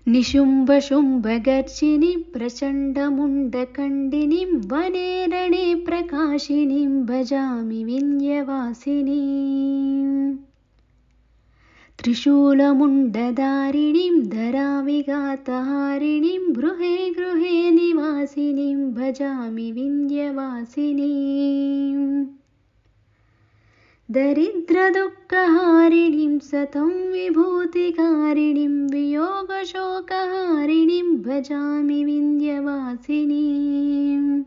निशुम्भशुम्भगर्जिनीं प्रचण्डमुण्डकण्डिनीं वने रणे प्रकाशिनीं भजामि विन्ध्यवासिनीम्। त्रिशूलमुण्डधारिणीं धराविघातहारिणीं गृहे गृहे निवासिनीं भजामि विन्ध्यवासिनीम्। दरिद्रदुःखहारिणीं सतं विभूतिकारिणीं वियोगशोकहारिणीं भजामि विन्ध्यवासिनीम्।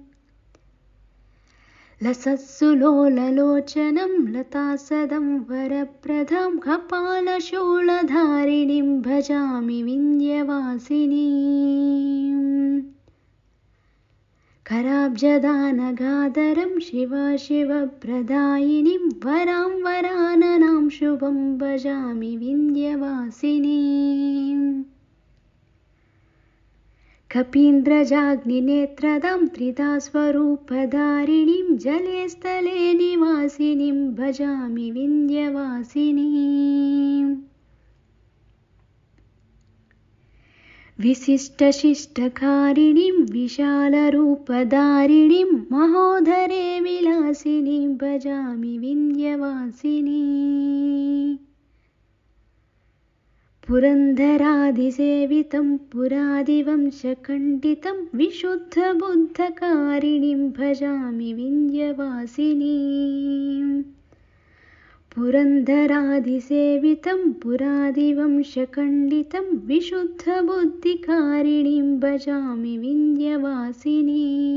लसत्सुलोललोचनं लतासदं वरप्रदां कपालशूलधारिणीं भजामि विन्ध्यवासिनीम्। कराब्जदानगाधरं शिव शिवप्रदायिनीं वरां वराननां शुभं भजामि विन्ध्यवासिनीम्। कपीन्द्रजाग्निनेत्रदां त्रिधा स्वरूपधारिणीं जले स्थले निवासिनीं भजामि विन्ध्यवासिनीम्। विशिष्टशिष्टकारिणीं विशालरूपधारिणीं महोदरे विलासिनीं भजामि विन्ध्यवासिनीम्। पुरन्दरादिसेवितं पुरादिवंशखण्डितं विशुद्धबुद्धकारिणीं भजामि विन्ध्यवासिनीम्। पुरन्दरादिसेवितं पुरादिवंशखण्डितं विशुद्धबुद्धिकारिणीं भजामि विन्ध्यवासिनीम्।